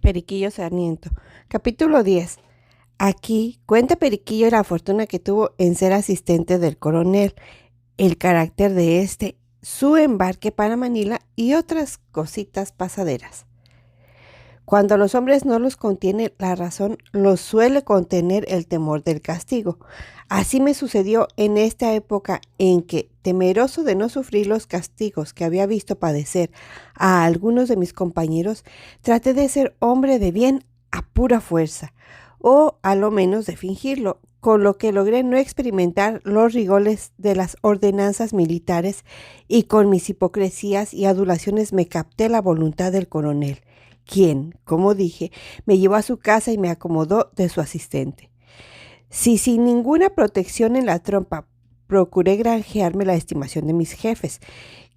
Periquillo Sarmiento. Capítulo 10. Aquí cuenta Periquillo la fortuna que tuvo en ser asistente del coronel, el carácter de su embarque para Manila y otras cositas pasaderas. Cuando a los hombres no los contiene la razón, los suele contener el temor del castigo. Así me sucedió en esta época en que, temeroso de no sufrir los castigos que había visto padecer a algunos de mis compañeros, traté de ser hombre de bien a pura fuerza, o a lo menos de fingirlo, con lo que logré no experimentar los rigores de las ordenanzas militares y con mis hipocresías y adulaciones me capté la voluntad del coronel, quien, como dije, me llevó a su casa y me acomodó de su asistente. Si sin ninguna protección en la trompa procuré granjearme la estimación de mis jefes,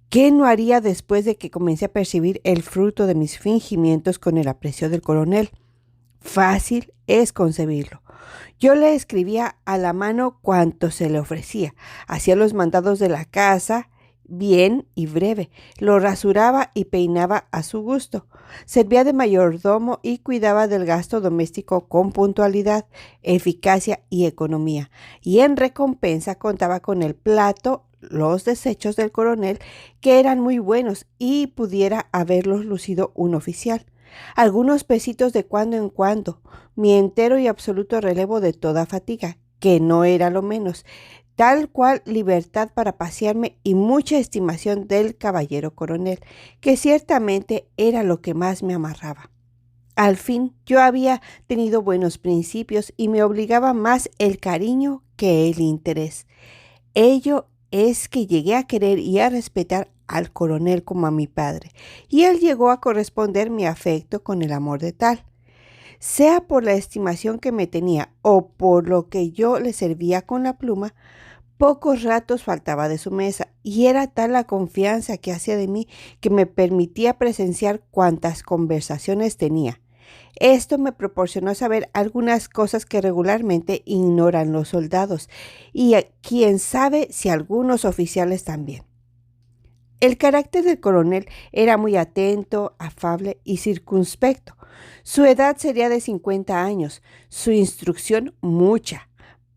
¿qué no haría después de que comencé a percibir el fruto de mis fingimientos con el aprecio del coronel? Fácil es concebirlo. Yo le escribía a la mano cuanto se le ofrecía, hacía los mandados de la casa bien y breve, lo rasuraba y peinaba a su gusto, servía de mayordomo y cuidaba del gasto doméstico con puntualidad, eficacia y economía, y en recompensa contaba con el plato, los desechos del coronel, que eran muy buenos y pudiera haberlos lucido un oficial. Algunos pesitos de cuando en cuando, mi entero y absoluto relevo de toda fatiga, que no era lo menos, tal cual libertad para pasearme y mucha estimación del caballero coronel, que ciertamente era lo que más me amarraba. Al fin yo había tenido buenos principios y me obligaba más el cariño que el interés. Ello es que llegué a querer y a respetar al coronel como a mi padre, y él llegó a corresponder mi afecto con el amor de tal. Sea por la estimación que me tenía o por lo que yo le servía con la pluma, pocos ratos faltaba de su mesa, y era tal la confianza que hacía de mí que me permitía presenciar cuantas conversaciones tenía. Esto me proporcionó saber algunas cosas que regularmente ignoran los soldados, y quién sabe si algunos oficiales también. El carácter del coronel era muy atento, afable y circunspecto. Su edad sería de 50 años, su instrucción mucha,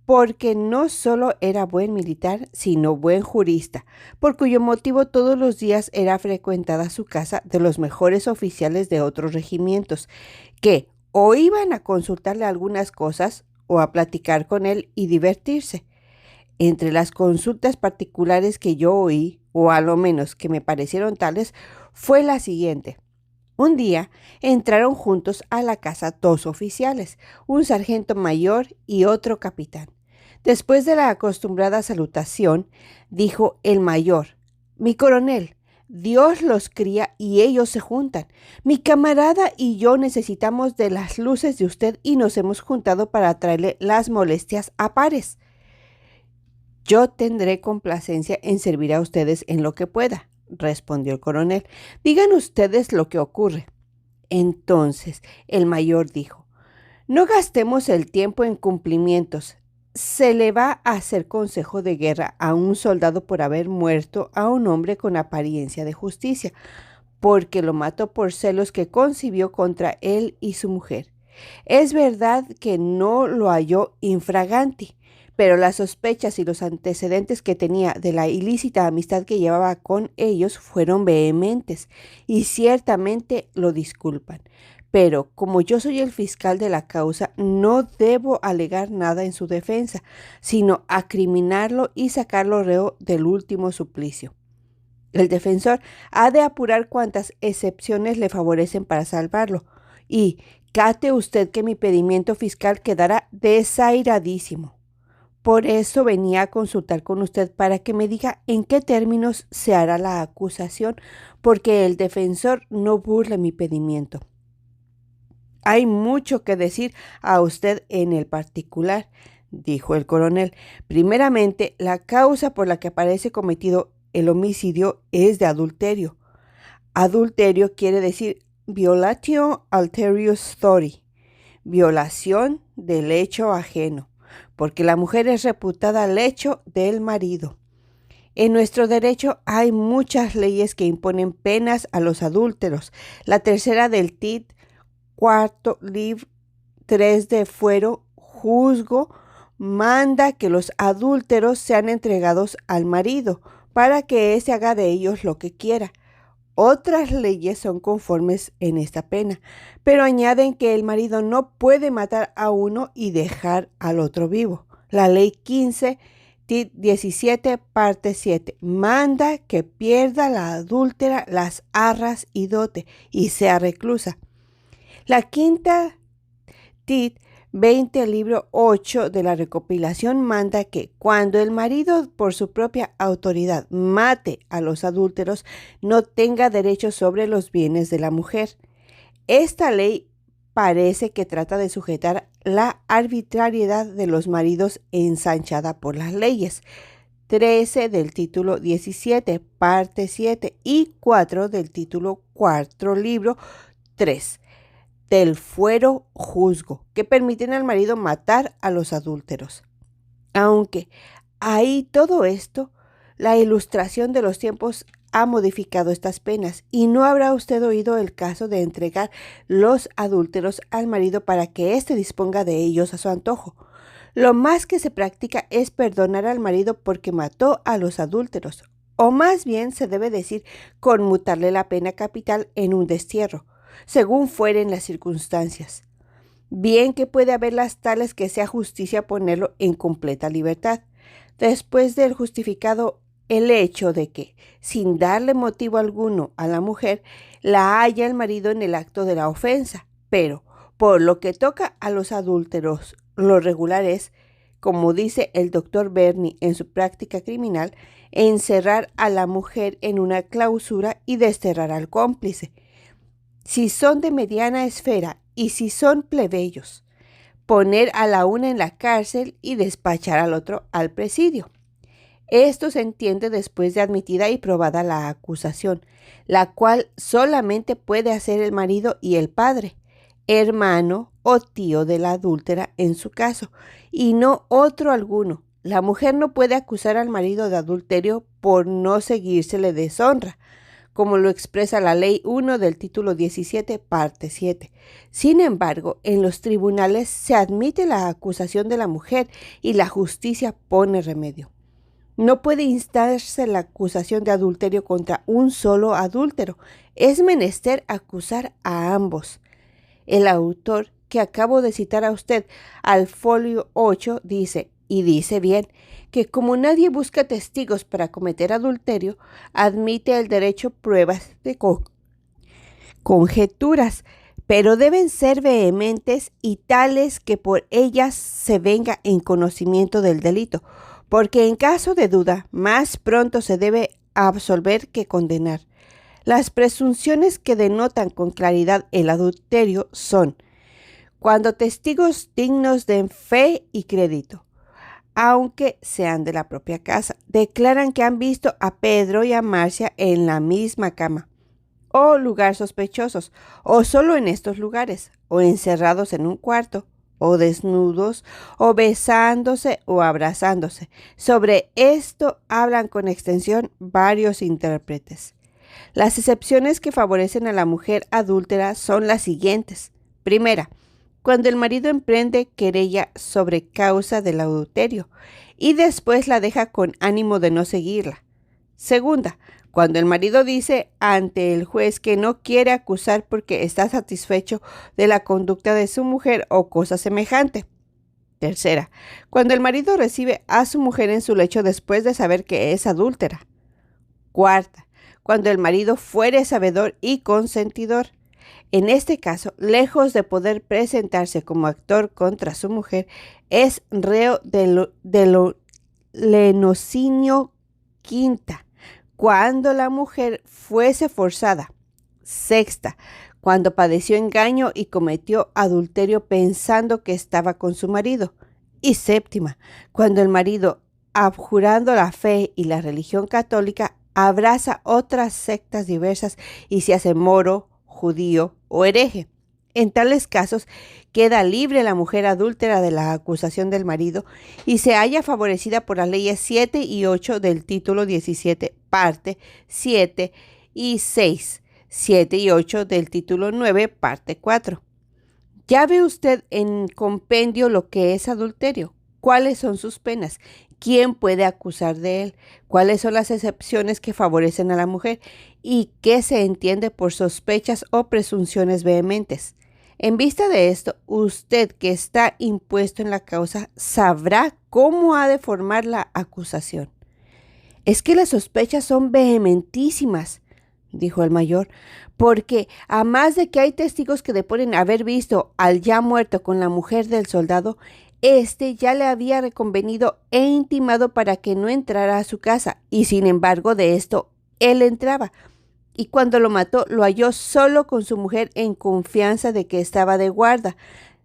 porque no solo era buen militar, sino buen jurista, por cuyo motivo todos los días era frecuentada su casa de los mejores oficiales de otros regimientos, que o iban a consultarle algunas cosas o a platicar con él y divertirse. Entre las consultas particulares que yo oí, o a lo menos que me parecieron tales, fue la siguiente. Un día entraron juntos a la casa dos oficiales, un sargento mayor y otro capitán. Después de la acostumbrada salutación, dijo el mayor: «Mi coronel, Dios los cría y ellos se juntan. Mi camarada y yo necesitamos de las luces de usted y nos hemos juntado para traerle las molestias a pares. Yo tendré complacencia en servir a ustedes en lo que pueda», respondió el coronel. «Digan ustedes lo que ocurre». Entonces el mayor dijo: «No gastemos el tiempo en cumplimientos. Se le va a hacer consejo de guerra a un soldado por haber muerto a un hombre con apariencia de justicia, porque lo mató por celos que concibió contra él y su mujer. Es verdad que no lo halló infraganti, pero las sospechas y los antecedentes que tenía de la ilícita amistad que llevaba con ellos fueron vehementes y ciertamente lo disculpan. Pero como yo soy el fiscal de la causa, no debo alegar nada en su defensa, sino acriminarlo y sacarlo reo del último suplicio. El defensor ha de apurar cuantas excepciones le favorecen para salvarlo, y cate usted que mi pedimiento fiscal quedará desairadísimo. Por eso venía a consultar con usted para que me diga en qué términos se hará la acusación, porque el defensor no burle mi pedimiento. Hay mucho que decir a usted en el particular», dijo el coronel. «Primeramente, la causa por la que aparece cometido el homicidio es de adulterio. Adulterio quiere decir violatio alterius thori, violación del hecho ajeno, porque la mujer es reputada lecho del marido. En nuestro derecho hay muchas leyes que imponen penas a los adúlteros. La tercera del TIT cuarto libro 3 de fuero, juzgo, manda que los adúlteros sean entregados al marido, para que éste haga de ellos lo que quiera. Otras leyes son conformes en esta pena, pero añaden que el marido no puede matar a uno y dejar al otro vivo. La ley 15, Tit 17, parte 7, manda que pierda la adúltera las arras y dote y sea reclusa. La quinta Tit 20, libro 8 de la recopilación manda que cuando el marido por su propia autoridad mate a los adúlteros, no tenga derecho sobre los bienes de la mujer. Esta ley parece que trata de sujetar la arbitrariedad de los maridos ensanchada por las leyes 13 del título 17, parte 7 y 4 del título 4, libro 3 del fuero juzgo, que permiten al marido matar a los adúlteros. Aunque ahí todo esto, la ilustración de los tiempos ha modificado estas penas, y no habrá usted oído el caso de entregar los adúlteros al marido para que éste disponga de ellos a su antojo. Lo más que se practica es perdonar al marido porque mató a los adúlteros, o más bien se debe decir conmutarle la pena capital en un destierro, según fueren las circunstancias. Bien que puede haberlas tales que sea justicia ponerlo en completa libertad, después del justificado el hecho de que, sin darle motivo alguno a la mujer, la halla el marido en el acto de la ofensa. Pero, por lo que toca a los adúlteros, lo regular es, como dice el doctor Berni en su práctica criminal, encerrar a la mujer en una clausura y desterrar al cómplice, si son de mediana esfera y si son plebeyos, poner a la una en la cárcel y despachar al otro al presidio. Esto se entiende después de admitida y probada la acusación, la cual solamente puede hacer el marido y el padre, hermano o tío de la adúltera en su caso, y no otro alguno. La mujer no puede acusar al marido de adulterio por no seguírsele deshonra, como lo expresa la Ley 1 del título 17, parte 7. Sin embargo, en los tribunales se admite la acusación de la mujer y la justicia pone remedio. No puede instarse la acusación de adulterio contra un solo adúltero. Es menester acusar a ambos. El autor que acabo de citar a usted al folio 8 dice, y dice bien, que como nadie busca testigos para cometer adulterio, admite el derecho pruebas de conjeturas, pero deben ser vehementes y tales que por ellas se venga en conocimiento del delito, porque en caso de duda, más pronto se debe absolver que condenar. Las presunciones que denotan con claridad el adulterio son cuando testigos dignos de fe y crédito, aunque sean de la propia casa, declaran que han visto a Pedro y a Marcia en la misma cama, o lugar sospechosos, o solo en estos lugares, o encerrados en un cuarto, o desnudos, o besándose o abrazándose. Sobre esto hablan con extensión varios intérpretes. Las excepciones que favorecen a la mujer adúltera son las siguientes. Primera, cuando el marido emprende querella sobre causa del adulterio y después la deja con ánimo de no seguirla. Segunda, cuando el marido dice ante el juez que no quiere acusar porque está satisfecho de la conducta de su mujer o cosa semejante. Tercera, cuando el marido recibe a su mujer en su lecho después de saber que es adúltera. Cuarta, cuando el marido fuere sabedor y consentidor. En este caso, lejos de poder presentarse como actor contra su mujer, es reo de lenocinio quinta, cuando la mujer fuese forzada. Sexta, cuando padeció engaño y cometió adulterio pensando que estaba con su marido. Y séptima, cuando el marido, abjurando la fe y la religión católica, abraza otras sectas diversas y se hace moro, judío o hereje. En tales casos queda libre la mujer adúltera de la acusación del marido y se halla favorecida por las leyes 7 y 8 del título 17, parte 7 y 6, 7 y 8 del título 9, parte 4. Ya ve usted en compendio lo que es adulterio. ¿Cuáles son sus penas? ¿Quién puede acusar de él? ¿Cuáles son las excepciones que favorecen a la mujer? ¿Y qué se entiende por sospechas o presunciones vehementes? En vista de esto, usted que está impuesto en la causa sabrá cómo ha de formar la acusación. Es que las sospechas son vehementísimas, dijo el mayor, porque a más de que hay testigos que deponen haber visto al ya muerto con la mujer del soldado, este ya le había reconvenido e intimado para que no entrara a su casa, y sin embargo de esto él entraba, y cuando lo mató lo halló solo con su mujer en confianza de que estaba de guarda,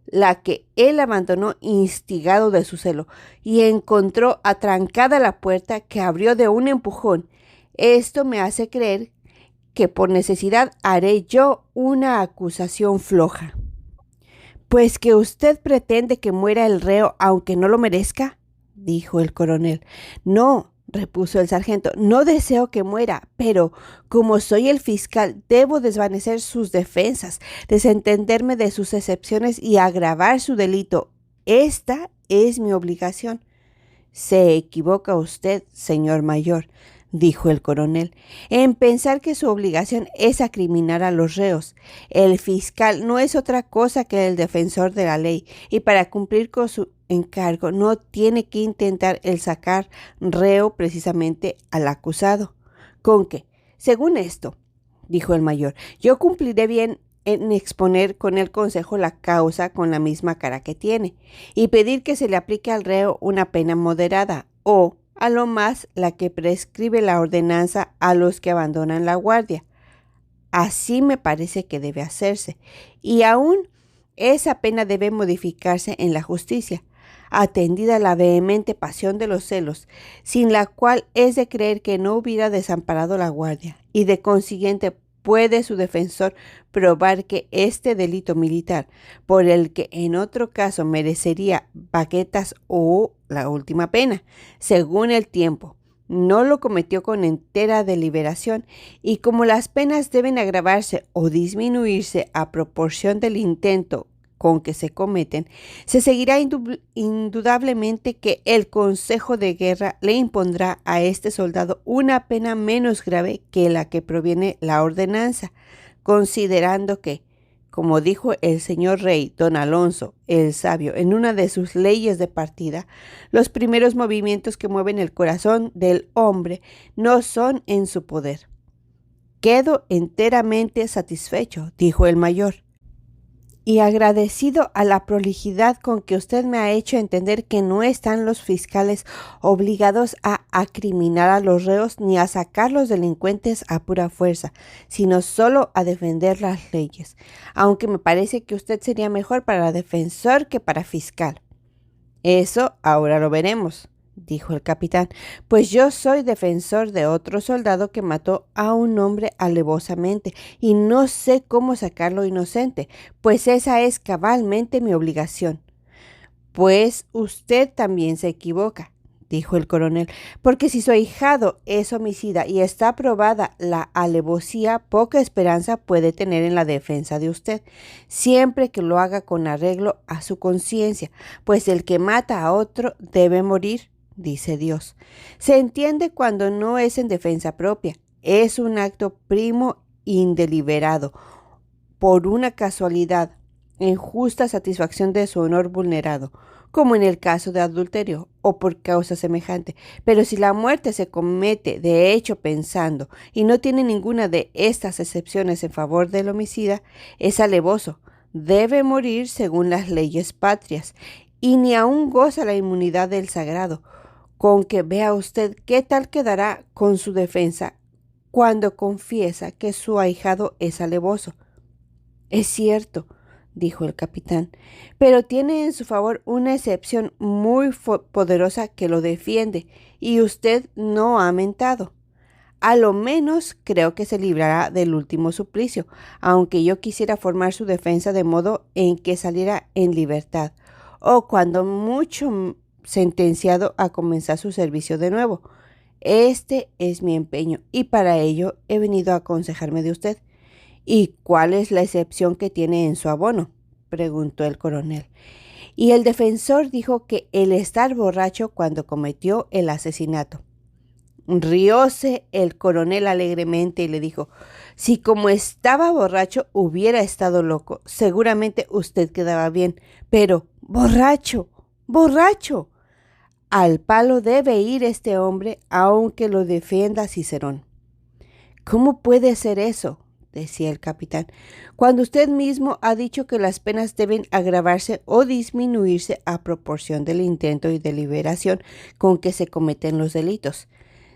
la que él abandonó instigado de su celo, y encontró atrancada la puerta que abrió de un empujón. Esto me hace creer que por necesidad haré yo una acusación floja. Pues que usted pretende que muera el reo aunque no lo merezca, dijo el coronel. No, repuso el sargento, no deseo que muera, pero como soy el fiscal, debo desvanecer sus defensas, desentenderme de sus excepciones y agravar su delito. Esta es mi obligación. Se equivoca usted, señor mayor, dijo el coronel, en pensar que su obligación es acriminar a los reos. El fiscal no es otra cosa que el defensor de la ley, y para cumplir con su encargo no tiene que intentar el sacar reo precisamente al acusado. Con que, según esto, dijo el mayor, yo cumpliré bien en exponer con el consejo la causa con la misma cara que tiene, y pedir que se le aplique al reo una pena moderada, o, a lo más, la que prescribe la ordenanza a los que abandonan la guardia. Así me parece que debe hacerse, y aún esa pena debe modificarse en la justicia, atendida la vehemente pasión de los celos, sin la cual es de creer que no hubiera desamparado la guardia, y de consiguiente puede su defensor probar que este delito militar, por el que en otro caso merecería baquetas o la última pena, según el tiempo, no lo cometió con entera deliberación, y como las penas deben agravarse o disminuirse a proporción del intento con que se cometen, se seguirá indudablemente que el Consejo de Guerra le impondrá a este soldado una pena menos grave que la que proviene la ordenanza, considerando que, como dijo el señor rey don Alonso el Sabio en una de sus leyes de partida, los primeros movimientos que mueven el corazón del hombre no son en su poder. Quedo enteramente satisfecho, dijo el mayor, y agradecido a la prolijidad con que usted me ha hecho entender que no están los fiscales obligados a acriminar a los reos ni a sacar los delincuentes a pura fuerza, sino solo a defender las leyes, aunque me parece que usted sería mejor para defensor que para fiscal. Eso ahora lo veremos, dijo el capitán, pues yo soy defensor de otro soldado que mató a un hombre alevosamente y no sé cómo sacarlo inocente, pues esa es cabalmente mi obligación. Pues usted también se equivoca, dijo el coronel, porque si su ahijado es homicida y está probada la alevosía, poca esperanza puede tener en la defensa de usted, siempre que lo haga con arreglo a su conciencia, pues el que mata a otro debe morir, dice Dios. Se entiende cuando no es en defensa propia, es un acto primo indeliberado, por una casualidad, en justa satisfacción de su honor vulnerado, como en el caso de adulterio, o por causa semejante. Pero si la muerte se comete de hecho pensando, y no tiene ninguna de estas excepciones en favor del homicida, es alevoso, debe morir según las leyes patrias, y ni aun goza la inmunidad del sagrado, con que vea usted qué tal quedará con su defensa cuando confiesa que su ahijado es alevoso. Es cierto, dijo el capitán, pero tiene en su favor una excepción muy poderosa que lo defiende, y usted no ha mentado. A lo menos creo que se librará del último suplicio, aunque yo quisiera formar su defensa de modo en que saliera en libertad, o cuando mucho sentenciado a comenzar su servicio de nuevo. Este es mi empeño, y para ello he venido a aconsejarme de usted. ¿Y cuál es la excepción que tiene en su abono?, preguntó el coronel. Y el defensor dijo que el estar borracho cuando cometió el asesinato. Rióse el coronel alegremente y le dijo: si como estaba borracho hubiera estado loco, seguramente usted quedaba bien, pero borracho, borracho. Al palo debe ir este hombre, aunque lo defienda Cicerón. ¿Cómo puede ser eso?, decía el capitán, cuando usted mismo ha dicho que las penas deben agravarse o disminuirse a proporción del intento y deliberación con que se cometen los delitos.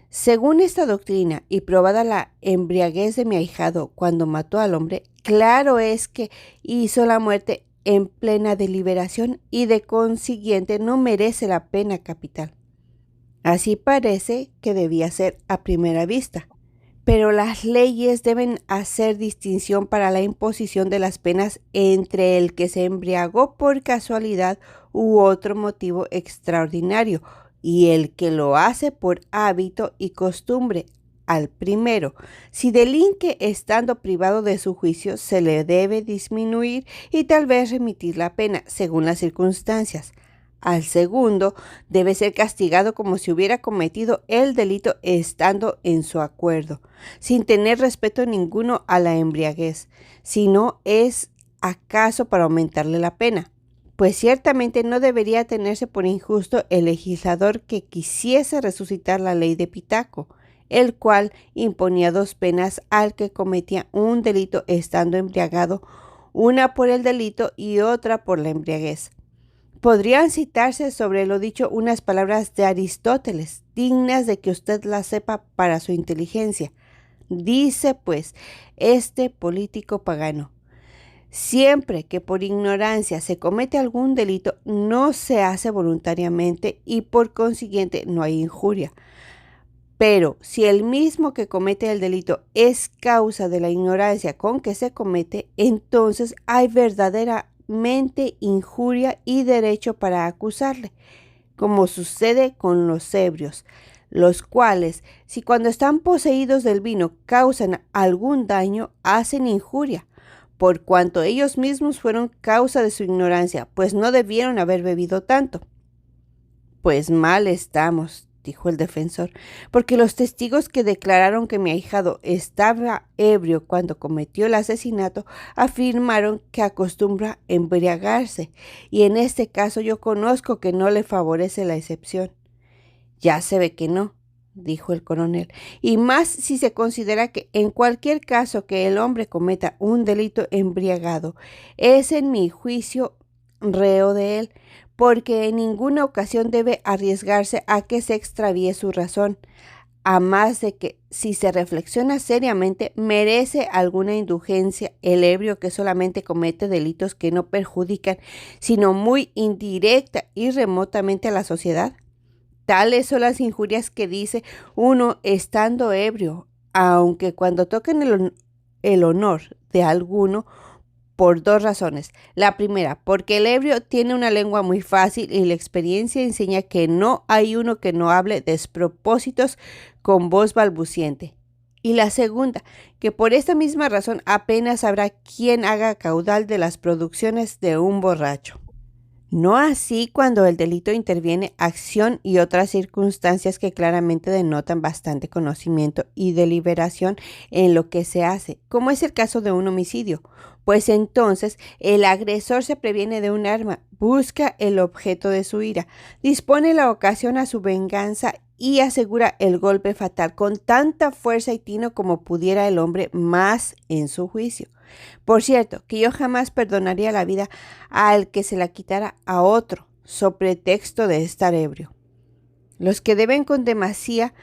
Según esta doctrina y probada la embriaguez de mi ahijado cuando mató al hombre, claro es que hizo la muerte en plena deliberación y de consiguiente no merece la pena capital. Así parece que debía ser a primera vista. Pero las leyes deben hacer distinción para la imposición de las penas entre el que se embriagó por casualidad u otro motivo extraordinario y el que lo hace por hábito y costumbre. Al primero, si delinque estando privado de su juicio, se le debe disminuir y tal vez remitir la pena según las circunstancias. Al segundo, debe ser castigado como si hubiera cometido el delito estando en su acuerdo, sin tener respeto ninguno a la embriaguez, si no es acaso para aumentarle la pena. Pues ciertamente no debería tenerse por injusto el legislador que quisiese resucitar la ley de Pitaco, el cual imponía 2 penas al que cometía un delito estando embriagado, una por el delito y otra por la embriaguez. Podrían citarse sobre lo dicho unas palabras de Aristóteles, dignas de que usted las sepa para su inteligencia. Dice, pues, este político pagano: siempre que por ignorancia se comete algún delito, no se hace voluntariamente y por consiguiente no hay injuria. Pero si el mismo que comete el delito es causa de la ignorancia con que se comete, entonces hay verdaderamente injuria y derecho para acusarle, como sucede con los ebrios, los cuales, si cuando están poseídos del vino causan algún daño, hacen injuria, por cuanto ellos mismos fueron causa de su ignorancia, pues no debieron haber bebido tanto. Pues mal estamos, dijo el defensor, porque los testigos que declararon que mi ahijado estaba ebrio cuando cometió el asesinato afirmaron que acostumbra embriagarse, y en este caso yo conozco que no le favorece la excepción. Ya se ve que no, dijo el coronel, y más si se considera que en cualquier caso que el hombre cometa un delito embriagado, es en mi juicio reo de él, porque en ninguna ocasión debe arriesgarse a que se extravíe su razón, a más de que, si se reflexiona seriamente, merece alguna indulgencia el ebrio que solamente comete delitos que no perjudican, sino muy indirecta y remotamente a la sociedad. Tales son las injurias que dice uno estando ebrio, aunque cuando toquen el honor de alguno, por 2 razones. La primera, porque el ebrio tiene una lengua muy fácil y la experiencia enseña que no hay uno que no hable despropósitos con voz balbuciente. Y la segunda, que por esta misma razón apenas habrá quien haga caudal de las producciones de un borracho. No así cuando el delito interviene acción y otras circunstancias que claramente denotan bastante conocimiento y deliberación en lo que se hace, como es el caso de un homicidio, pues entonces el agresor se previene de un arma, busca el objeto de su ira, dispone la ocasión a su venganza y asegura el golpe fatal con tanta fuerza y tino como pudiera el hombre más en su juicio. Por cierto, que yo jamás perdonaría la vida al que se la quitara a otro, so pretexto de estar ebrio. Los que deben con demasía,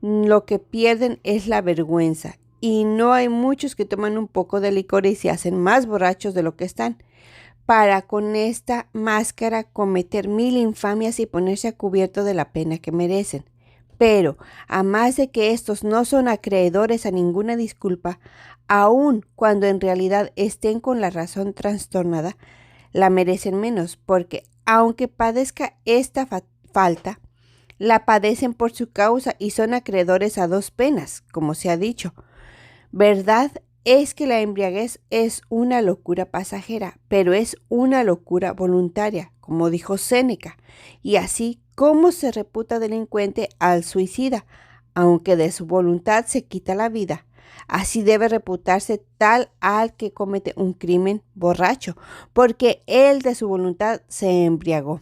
lo que pierden es la vergüenza, y no hay muchos que toman un poco de licor y se hacen más borrachos de lo que están, para con esta máscara cometer 1000 infamias y ponerse a cubierto de la pena que merecen. Pero, a más de que estos no son acreedores a ninguna disculpa, aun cuando en realidad estén con la razón trastornada, la merecen menos, porque aunque padezca esta falta, la padecen por su causa y son acreedores a 2 penas, como se ha dicho. Verdad es que la embriaguez es una locura pasajera, pero es una locura voluntaria, como dijo Séneca, y así como se reputa delincuente al suicida, aunque de su voluntad se quita la vida. Así debe reputarse tal al que comete un crimen borracho, porque él de su voluntad se embriagó.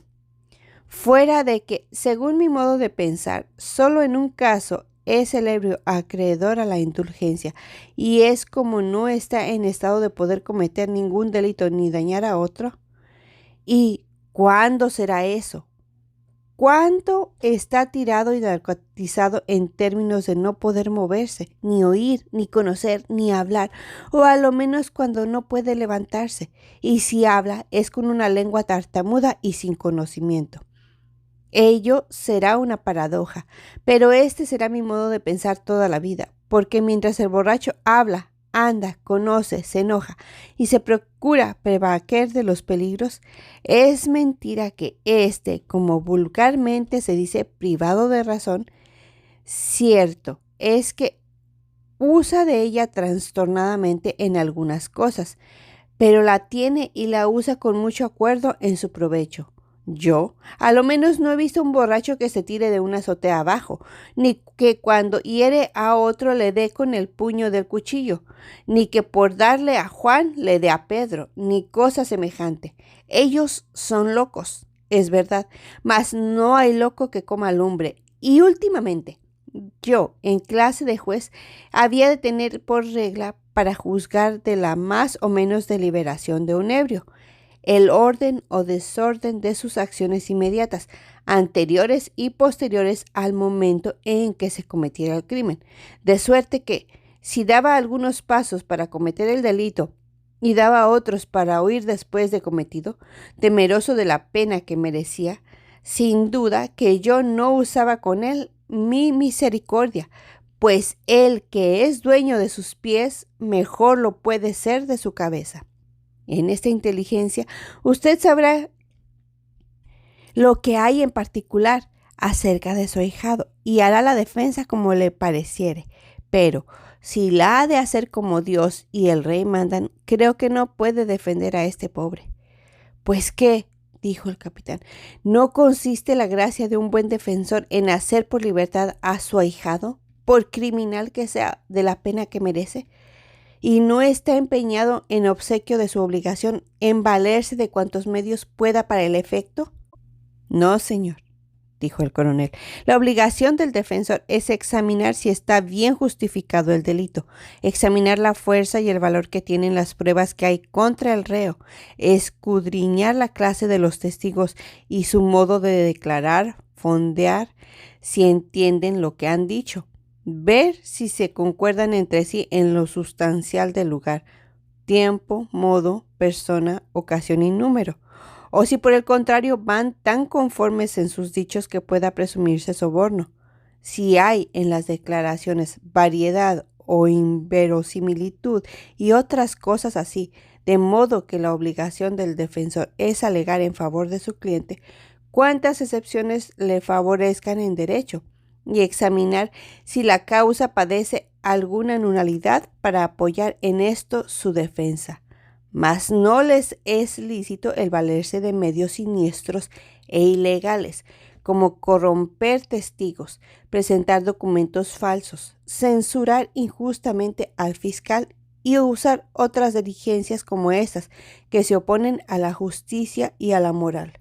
Fuera de que, según mi modo de pensar, solo en un caso es el ebrio acreedor a la indulgencia, y es como no está en estado de poder cometer ningún delito ni dañar a otro. ¿Y cuándo será eso? ¿Cuánto está tirado y narcotizado en términos de no poder moverse, ni oír, ni conocer, ni hablar, o a lo menos cuando no puede levantarse, y si habla es con una lengua tartamuda y sin conocimiento? Ello será una paradoja, pero este será mi modo de pensar toda la vida, porque mientras el borracho habla, anda, conoce, se enoja y se procura prevaquer de los peligros, es mentira que éste, como vulgarmente se dice, privado de razón. Cierto es que usa de ella trastornadamente en algunas cosas, pero la tiene y la usa con mucho acuerdo en su provecho. Yo, a lo menos, no he visto un borracho que se tire de una azotea abajo, ni que cuando hiere a otro le dé con el puño del cuchillo, ni que por darle a Juan le dé a Pedro, ni cosa semejante. Ellos son locos, es verdad, mas no hay loco que coma lumbre. Y últimamente, yo, en clase de juez, había de tener por regla para juzgar de la más o menos deliberación de un ebrio, el orden o desorden de sus acciones inmediatas, anteriores y posteriores al momento en que se cometiera el crimen, de suerte que, si daba algunos pasos para cometer el delito y daba otros para huir después de cometido, temeroso de la pena que merecía, sin duda que yo no usaba con él mi misericordia, pues el que es dueño de sus pies mejor lo puede ser de su cabeza. En esta inteligencia, usted sabrá lo que hay en particular acerca de su ahijado y hará la defensa como le pareciere. Pero si la ha de hacer como Dios y el rey mandan, creo que no puede defender a este pobre. ¿Pues qué?, dijo el capitán. ¿No consiste la gracia de un buen defensor en hacer por libertad a su ahijado, por criminal que sea, de la pena que merece? ¿Y no está empeñado en obsequio de su obligación en valerse de cuantos medios pueda para el efecto? No, señor, dijo el coronel. La obligación del defensor es examinar si está bien justificado el delito, examinar la fuerza y el valor que tienen las pruebas que hay contra el reo, escudriñar la clase de los testigos y su modo de declarar, fondear, si entienden lo que han dicho, ver si se concuerdan entre sí en lo sustancial del lugar, tiempo, modo, persona, ocasión y número, o si por el contrario van tan conformes en sus dichos que pueda presumirse soborno. Si hay en las declaraciones variedad o inverosimilitud y otras cosas así, de modo que la obligación del defensor es alegar en favor de su cliente cuántas excepciones le favorezcan en derecho, y examinar si la causa padece alguna nulidad para apoyar en esto su defensa. Mas no les es lícito el valerse de medios siniestros e ilegales, como corromper testigos, presentar documentos falsos, censurar injustamente al fiscal y usar otras diligencias como estas que se oponen a la justicia y a la moral.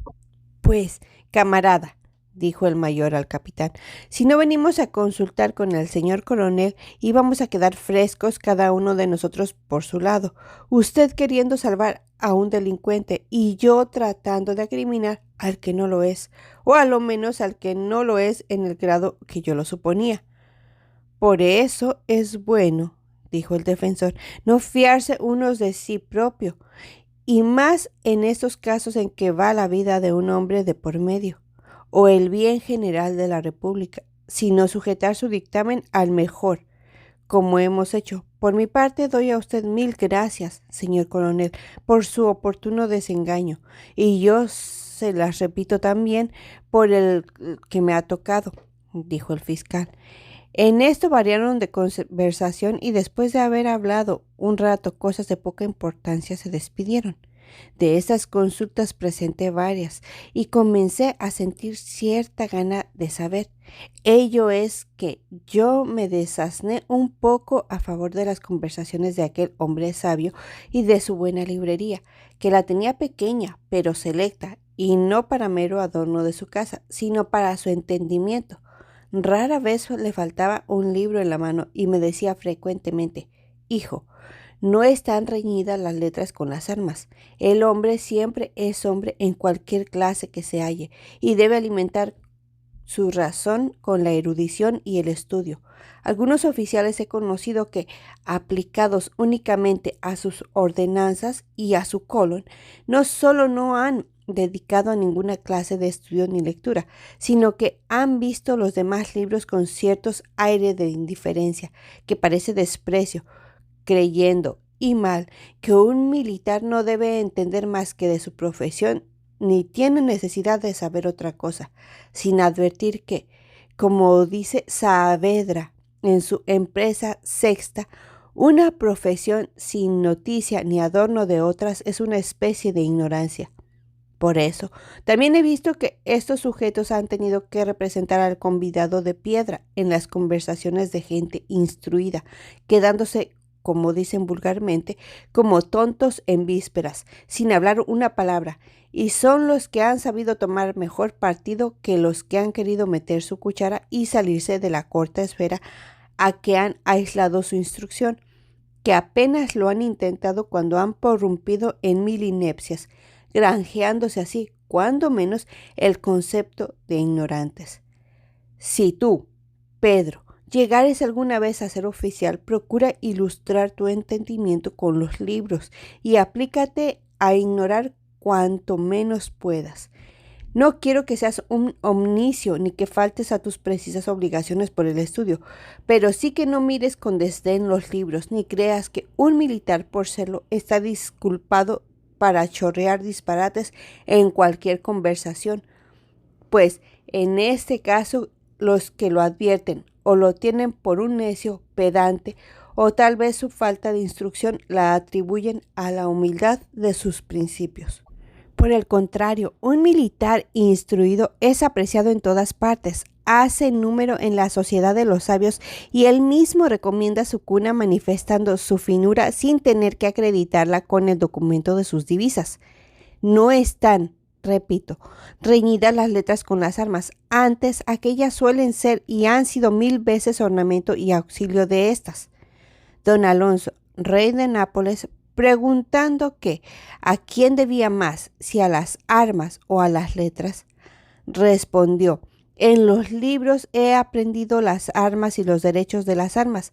Pues, camarada, dijo el mayor al capitán, si no venimos a consultar con el señor coronel, íbamos a quedar frescos cada uno de nosotros por su lado, usted queriendo salvar a un delincuente y yo tratando de acriminar al que no lo es, o a lo menos al que no lo es en el grado que yo lo suponía. Por eso es bueno, dijo el defensor, no fiarse unos de sí propio, y más en estos casos en que va la vida de un hombre de por medio, o el bien general de la República, sino sujetar su dictamen al mejor, como hemos hecho. Por mi parte, doy a usted 1000 gracias, señor coronel, por su oportuno desengaño, y yo se las repito también por el que me ha tocado, dijo el fiscal. En esto variaron de conversación y después de haber hablado un rato cosas de poca importancia se despidieron. De esas consultas presenté varias y comencé a sentir cierta gana de saber. Ello es que yo me desasné un poco a favor de las conversaciones de aquel hombre sabio y de su buena librería, que la tenía pequeña pero selecta, y no para mero adorno de su casa, sino para su entendimiento. Rara vez le faltaba un libro en la mano y me decía frecuentemente: hijo, no están reñidas las letras con las armas. El hombre siempre es hombre en cualquier clase que se halle y debe alimentar su razón con la erudición y el estudio. Algunos oficiales he conocido que, aplicados únicamente a sus ordenanzas y a su colon, no solo no han dedicado a ninguna clase de estudio ni lectura, sino que han visto los demás libros con ciertos aires de indiferencia, que parece desprecio, creyendo, y mal, que un militar no debe entender más que de su profesión, ni tiene necesidad de saber otra cosa, sin advertir que, como dice Saavedra en su Empresa Sexta, una profesión sin noticia ni adorno de otras es una especie de ignorancia. Por eso, también he visto que estos sujetos han tenido que representar al convidado de piedra en las conversaciones de gente instruida, quedándose, como dicen vulgarmente, como tontos en vísperas, sin hablar una palabra, y son los que han sabido tomar mejor partido que los que han querido meter su cuchara y salirse de la corta esfera a que han aislado su instrucción, que apenas lo han intentado cuando han prorrumpido en mil inepcias, granjeándose así, cuando menos, el concepto de ignorantes. Si tú, Pedro, llegares alguna vez a ser oficial, procura ilustrar tu entendimiento con los libros y aplícate a ignorar cuanto menos puedas. No quiero que seas un omniscio ni que faltes a tus precisas obligaciones por el estudio, pero sí que no mires con desdén los libros, ni creas que un militar, por serlo, está disculpado para chorrear disparates en cualquier conversación, pues en este caso los que lo advierten o lo tienen por un necio pedante, o tal vez su falta de instrucción la atribuyen a la humildad de sus principios. Por el contrario, un militar instruido es apreciado en todas partes, hace número en la sociedad de los sabios y él mismo recomienda su cuna manifestando su finura sin tener que acreditarla con el documento de sus divisas. No están, repito, reñidas las letras con las armas, antes aquellas suelen ser y han sido 1000 veces ornamento y auxilio de estas. Don Alonso, rey de Nápoles, preguntando que a quién debía más, si a las armas o a las letras, respondió: en los libros he aprendido las armas y los derechos de las armas.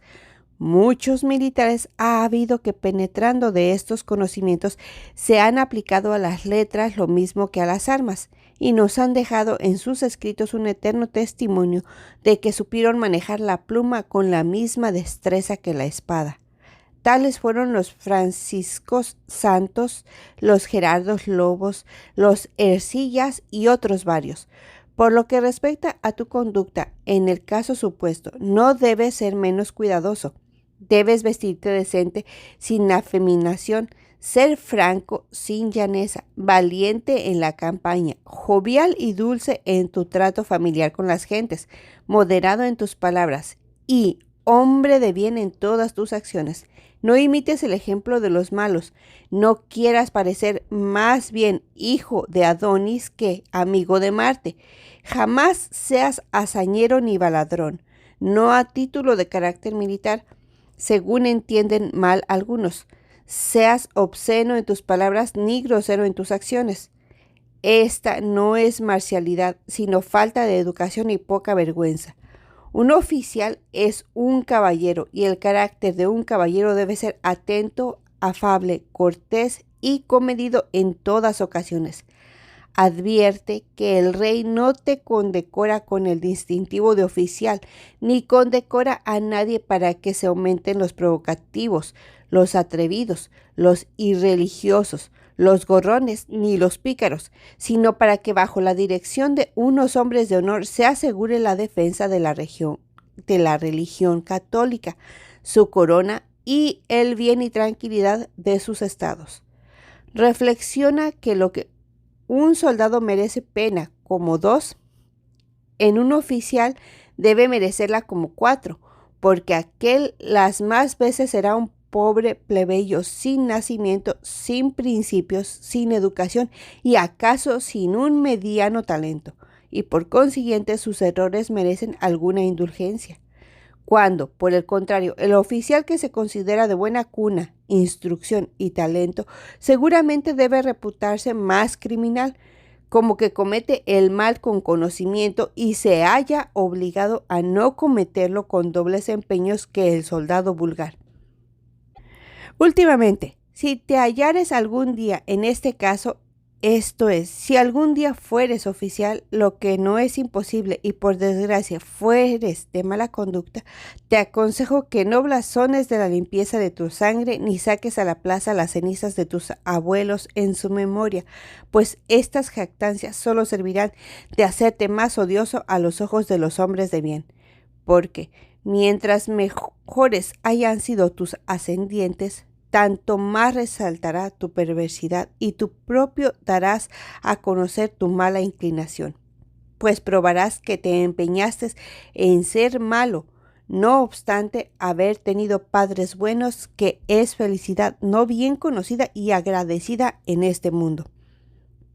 Muchos militares ha habido que, penetrando de estos conocimientos, se han aplicado a las letras lo mismo que a las armas, y nos han dejado en sus escritos un eterno testimonio de que supieron manejar la pluma con la misma destreza que la espada. Tales fueron los Franciscos Santos, los Gerardos Lobos, los Ercillas y otros varios. Por lo que respecta a tu conducta, en el caso supuesto, no debes ser menos cuidadoso. Debes vestirte decente, sin afeminación, ser franco, sin llaneza, valiente en la campaña, jovial y dulce en tu trato familiar con las gentes, moderado en tus palabras y hombre de bien en todas tus acciones. No imites el ejemplo de los malos, no quieras parecer más bien hijo de Adonis que amigo de Marte. Jamás seas hazañero ni baladrón, no a título de carácter militar, según entienden mal algunos. Seas obsceno en tus palabras ni grosero en tus acciones. Esta no es marcialidad, sino falta de educación y poca vergüenza. Un oficial es un caballero y el carácter de un caballero debe ser atento, afable, cortés y comedido en todas ocasiones. Advierte que el rey no te condecora con el distintivo de oficial, ni condecora a nadie para que se aumenten los provocativos, los atrevidos, los irreligiosos, los gorrones ni los pícaros, sino para que bajo la dirección de unos hombres de honor se asegure la defensa de la región, de la religión católica, su corona y el bien y tranquilidad de sus estados. Reflexiona que lo que un soldado merece pena como 2, en un oficial debe merecerla como 4, porque aquel las más veces será un pobre plebeyo sin nacimiento, sin principios, sin educación y acaso sin un mediano talento, y por consiguiente sus errores merecen alguna indulgencia. Cuando, por el contrario, el oficial que se considera de buena cuna, instrucción y talento, seguramente debe reputarse más criminal, como que comete el mal con conocimiento y se halla obligado a no cometerlo con dobles empeños que el soldado vulgar. Últimamente, si te hallares algún día en este caso, esto es, si algún día fueres oficial, lo que no es imposible y por desgracia fueres de mala conducta, te aconsejo que no blasones de la limpieza de tu sangre ni saques a la plaza las cenizas de tus abuelos en su memoria, pues estas jactancias solo servirán de hacerte más odioso a los ojos de los hombres de bien, porque mientras mejores hayan sido tus ascendientes, tanto más resaltará tu perversidad y tú propio darás a conocer tu mala inclinación, pues probarás que te empeñaste en ser malo, no obstante haber tenido padres buenos, que es felicidad no bien conocida y agradecida en este mundo.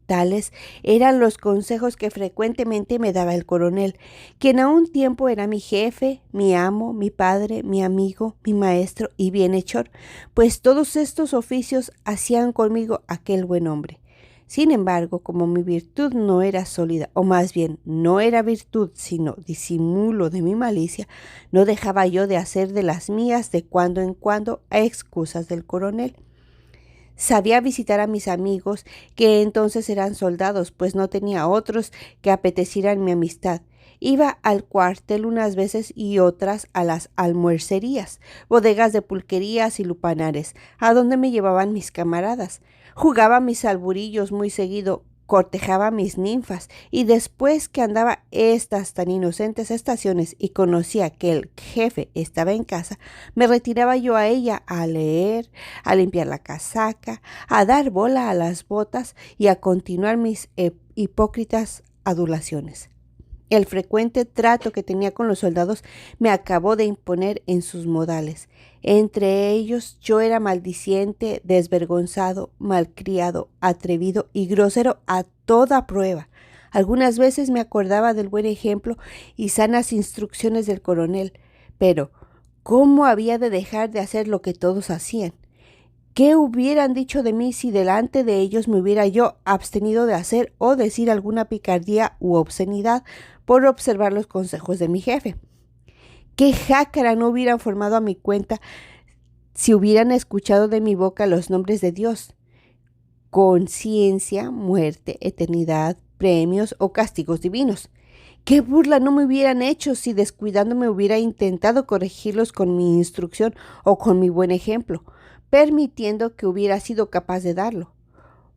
Tales eran los consejos que frecuentemente me daba el coronel, quien a un tiempo era mi jefe, mi amo, mi padre, mi amigo, mi maestro y bienhechor, pues todos estos oficios hacían conmigo aquel buen hombre. Sin embargo, como mi virtud no era sólida, o más bien no era virtud, sino disimulo de mi malicia, no dejaba yo de hacer de las mías de cuando en cuando a excusas del coronel. Sabía visitar a mis amigos, que entonces eran soldados, pues no tenía otros que apetecieran mi amistad. Iba al cuartel unas veces y otras a las almuercerías, bodegas de pulquerías y lupanares, a donde me llevaban mis camaradas. Jugaba mis alburillos muy seguido, cortejaba mis ninfas, y después que andaba estas tan inocentes estaciones y conocía que el jefe estaba en casa, me retiraba yo a ella a leer, a limpiar la casaca, a dar bola a las botas y a continuar mis hipócritas adulaciones. El frecuente trato que tenía con los soldados me acabó de imponer en sus modales. Entre ellos yo era maldiciente, desvergonzado, malcriado, atrevido y grosero a toda prueba. Algunas veces me acordaba del buen ejemplo y sanas instrucciones del coronel, pero ¿cómo había de dejar de hacer lo que todos hacían? ¿Qué hubieran dicho de mí si delante de ellos me hubiera yo abstenido de hacer o decir alguna picardía u obscenidad por observar los consejos de mi jefe? ¿Qué jácara no hubieran formado a mi cuenta si hubieran escuchado de mi boca los nombres de Dios? Conciencia, muerte, eternidad, premios o castigos divinos. ¿Qué burla no me hubieran hecho si descuidándome hubiera intentado corregirlos con mi instrucción o con mi buen ejemplo, permitiendo que hubiera sido capaz de darlo?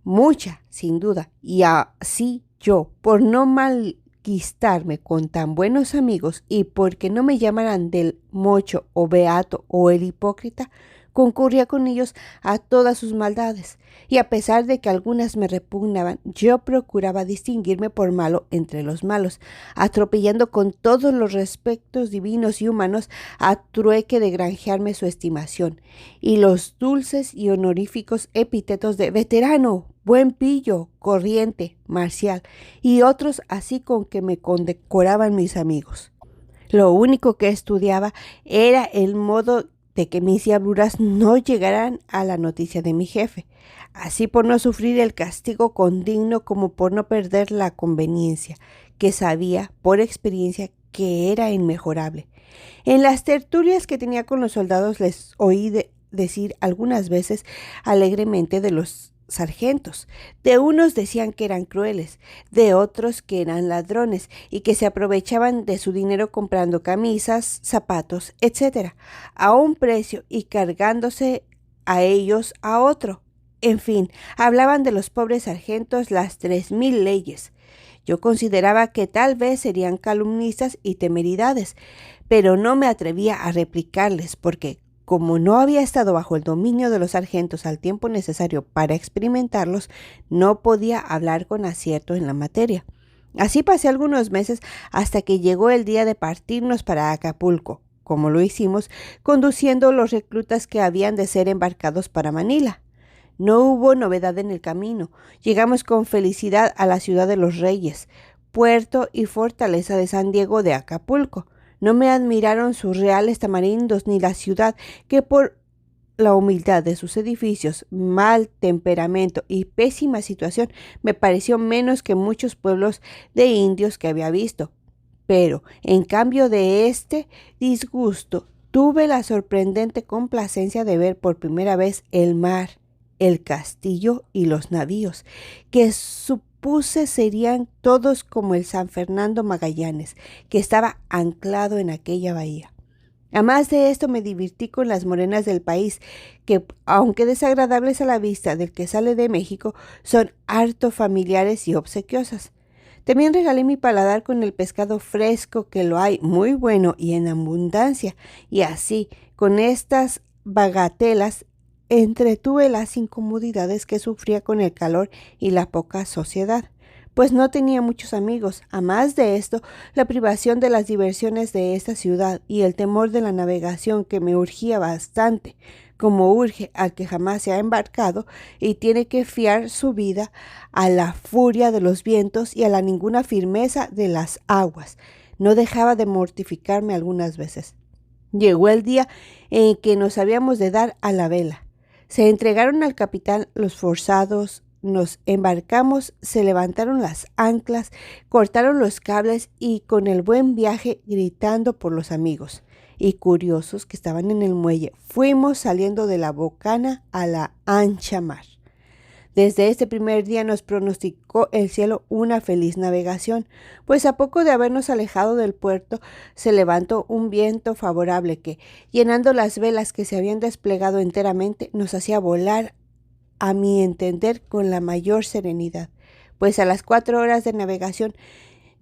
Mucha, sin duda, y así yo, por no malquistarme con tan buenos amigos y porque no me llamaran del mocho o beato o el hipócrita, concurría con ellos a todas sus maldades, y a pesar de que algunas me repugnaban, yo procuraba distinguirme por malo entre los malos, atropellando con todos los respetos divinos y humanos a trueque de granjearme su estimación, y los dulces y honoríficos epítetos de veterano, buen pillo, corriente, marcial, y otros así con que me condecoraban mis amigos. Lo único que estudiaba era el modo de que mis diabluras no llegaran a la noticia de mi jefe, así por no sufrir el castigo condigno como por no perder la conveniencia, que sabía por experiencia que era inmejorable. En las tertulias que tenía con los soldados les oí decir algunas veces alegremente de los sargentos. De unos decían que eran crueles, de otros que eran ladrones y que se aprovechaban de su dinero comprando camisas, zapatos, etc., a un precio y cargándose a ellos a otro. En fin, hablaban de los pobres sargentos las 3000 leyes. Yo consideraba que tal vez serían calumnias y temeridades, pero no me atrevía a replicarles porque, como no había estado bajo el dominio de los sargentos al tiempo necesario para experimentarlos, no podía hablar con acierto en la materia. Así pasé algunos meses hasta que llegó el día de partirnos para Acapulco, como lo hicimos, conduciendo los reclutas que habían de ser embarcados para Manila. No hubo novedad en el camino. Llegamos con felicidad a la ciudad de los Reyes, puerto y fortaleza de San Diego de Acapulco. No me admiraron sus reales tamarindos ni la ciudad, que por la humildad de sus edificios, mal temperamento y pésima situación me pareció menos que muchos pueblos de indios que había visto. Pero, en cambio de este disgusto, tuve la sorprendente complacencia de ver por primera vez el mar, el castillo y los navíos, que supuse serían todos como el San Fernando Magallanes, que estaba anclado en aquella bahía. Además de esto, me divertí con las morenas del país, que, aunque desagradables a la vista del que sale de México, son harto familiares y obsequiosas. También regalé mi paladar con el pescado fresco, que lo hay muy bueno y en abundancia, y así, con estas bagatelas, entretuve las incomodidades que sufría con el calor y la poca sociedad, pues no tenía muchos amigos. A más de esto, la privación de las diversiones de esta ciudad y el temor de la navegación, que me urgía bastante, como urge al que jamás se ha embarcado y tiene que fiar su vida a la furia de los vientos y a la ninguna firmeza de las aguas, no dejaba de mortificarme algunas veces. Llegó el día en que nos habíamos de dar a la vela. Se entregaron al capitán los forzados, nos embarcamos, se levantaron las anclas, cortaron los cables y con el buen viaje, gritando por los amigos y curiosos que estaban en el muelle, fuimos saliendo de la bocana a la ancha mar. Desde este primer día nos pronosticó el cielo una feliz navegación, pues a poco de habernos alejado del puerto se levantó un viento favorable que, llenando las velas que se habían desplegado enteramente, nos hacía volar, a mi entender, con la mayor serenidad, pues a las 4 horas de navegación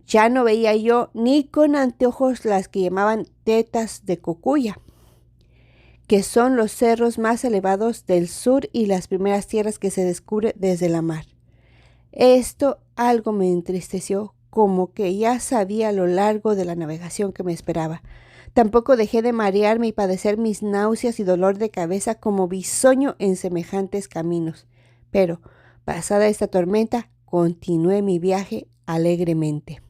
ya no veía yo ni con anteojos las que llamaban tetas de Cocuya, que son los cerros más elevados del sur y las primeras tierras que se descubre desde la mar. Esto algo me entristeció, como que ya sabía lo largo de la navegación que me esperaba. Tampoco dejé de marearme y padecer mis náuseas y dolor de cabeza como bisoño en semejantes caminos. Pero, pasada esta tormenta, continué mi viaje alegremente.